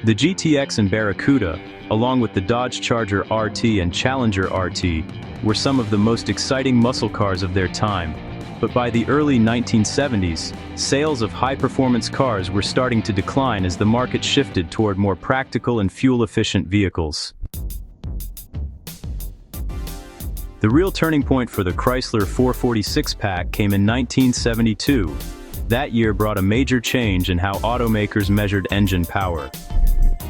The GTX and Barracuda, along with the Dodge Charger RT and Challenger RT, were some of the most exciting muscle cars of their time. But by the early 1970s, sales of high-performance cars were starting to decline as the market shifted toward more practical and fuel-efficient vehicles. The real turning point for the Chrysler 446 pack came in 1972. That year brought a major change in how automakers measured engine power.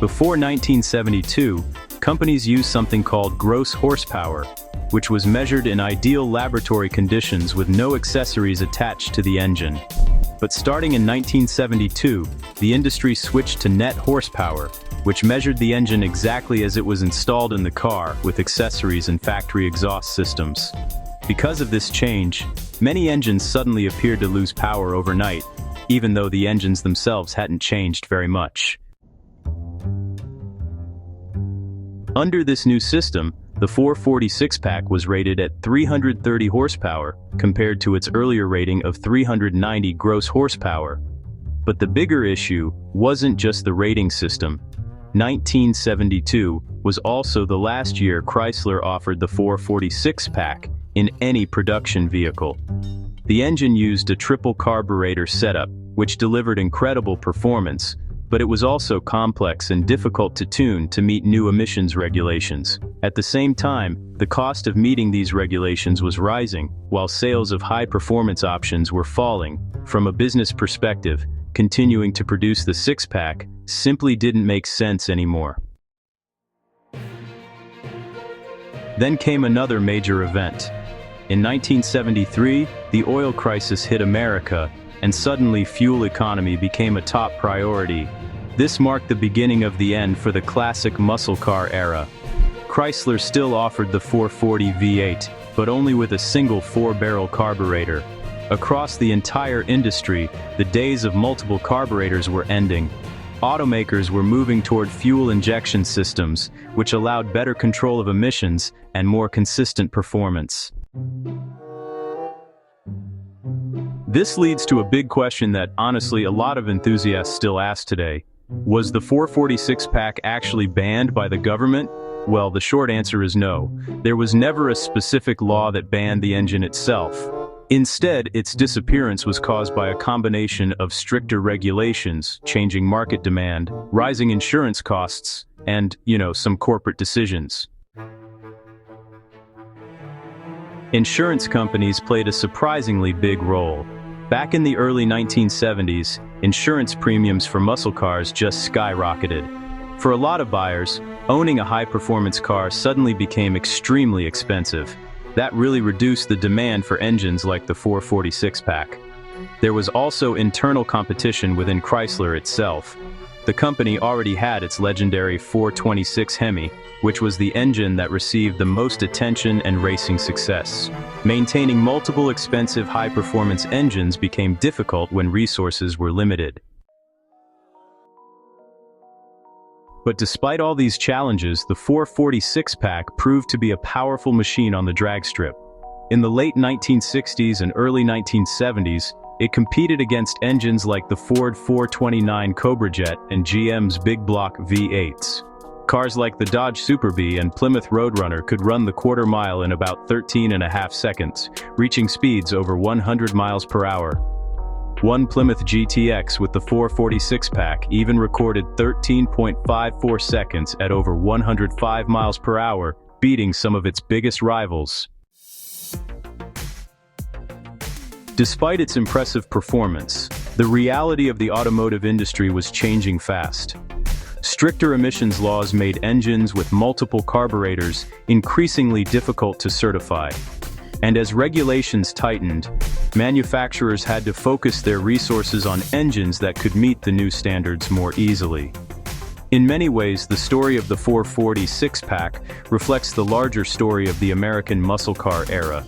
Before 1972, companies used something called gross horsepower, which was measured in ideal laboratory conditions with no accessories attached to the engine. But starting in 1972, the industry switched to net horsepower, which measured the engine exactly as it was installed in the car, with accessories and factory exhaust systems. Because of this change, many engines suddenly appeared to lose power overnight, even though the engines themselves hadn't changed very much. Under this new system, the 446 pack was rated at 330 horsepower, compared to its earlier rating of 390 gross horsepower. But the bigger issue wasn't just the rating system. 1972 was also the last year Chrysler offered the 446 pack in any production vehicle. The engine used a triple carburetor setup, which delivered incredible performance, but it was also complex and difficult to tune to meet new emissions regulations. At the same time, the cost of meeting these regulations was rising, while sales of high-performance options were falling. From a business perspective, continuing to produce the six-pack simply didn't make sense anymore. Then came another major event. In 1973, the oil crisis hit America, and suddenly fuel economy became a top priority. This marked the beginning of the end for the classic muscle car era. Chrysler still offered the 440 V8, but only with a single 4-barrel carburetor. Across the entire industry, the days of multiple carburetors were ending. Automakers were moving toward fuel injection systems, which allowed better control of emissions and more consistent performance. This leads to a big question that, honestly, a lot of enthusiasts still ask today. Was the 446 pack actually banned by the government? Well, the short answer is no. There was never a specific law that banned the engine itself. Instead, its disappearance was caused by a combination of stricter regulations, changing market demand, rising insurance costs, and, some corporate decisions. Insurance companies played a surprisingly big role. Back in the early 1970s, insurance premiums for muscle cars just skyrocketed. For a lot of buyers, owning a high-performance car suddenly became extremely expensive. That really reduced the demand for engines like the 446 pack. There was also internal competition within Chrysler itself. The company already had its legendary 426 Hemi, which was the engine that received the most attention and racing success. Maintaining multiple expensive high-performance engines became difficult when resources were limited. But despite all these challenges, the 446 pack proved to be a powerful machine on the drag strip. In the late 1960s and early 1970s, it competed against engines like the Ford 429 Cobra Jet and GM's big block V8s. Cars like the Dodge Super Bee and Plymouth Roadrunner could run the quarter mile in about 13.5 seconds, reaching speeds over 100 miles per hour. One Plymouth GTX with the 446 pack even recorded 13.54 seconds at over 105 miles per hour, beating some of its biggest rivals. Despite its impressive performance, the reality of the automotive industry was changing fast. Stricter emissions laws made engines with multiple carburetors increasingly difficult to certify. And as regulations tightened, manufacturers had to focus their resources on engines that could meet the new standards more easily. In many ways, the story of the 446 pack reflects the larger story of the American muscle car era.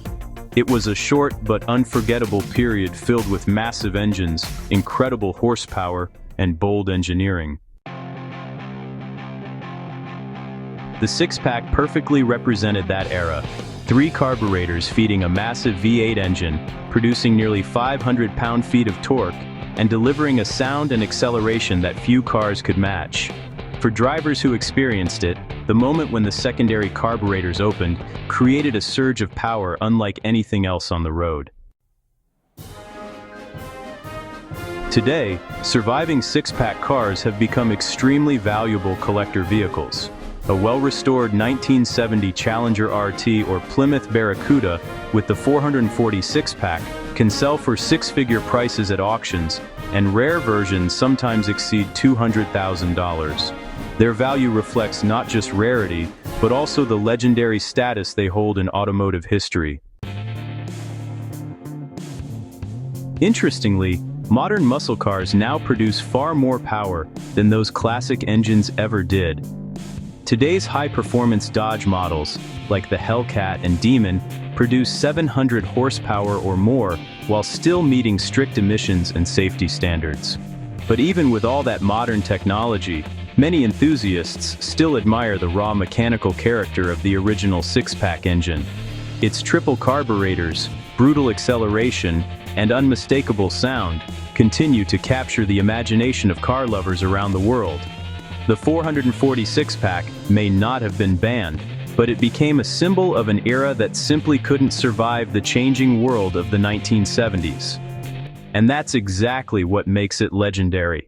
It was a short but unforgettable period filled with massive engines, incredible horsepower, and bold engineering. The six-pack perfectly represented that era. 3 carburetors feeding a massive V8 engine, producing nearly 500 pound-feet of torque, and delivering a sound and acceleration that few cars could match. For drivers who experienced it, the moment when the secondary carburetors opened created a surge of power unlike anything else on the road. Today, surviving six-pack cars have become extremely valuable collector vehicles. A well-restored 1970 Challenger RT or Plymouth Barracuda with the 446-pack can sell for six-figure prices at auctions, and rare versions sometimes exceed $200,000. Their value reflects not just rarity, but also the legendary status they hold in automotive history. Interestingly, modern muscle cars now produce far more power than those classic engines ever did. Today's high-performance Dodge models, like the Hellcat and Demon, produce 700 horsepower or more while still meeting strict emissions and safety standards. But even with all that modern technology, many enthusiasts still admire the raw mechanical character of the original six-pack engine. Its triple carburetors, brutal acceleration, and unmistakable sound continue to capture the imagination of car lovers around the world. The 446-pack may not have been banned, but it became a symbol of an era that simply couldn't survive the changing world of the 1970s. And that's exactly what makes it legendary.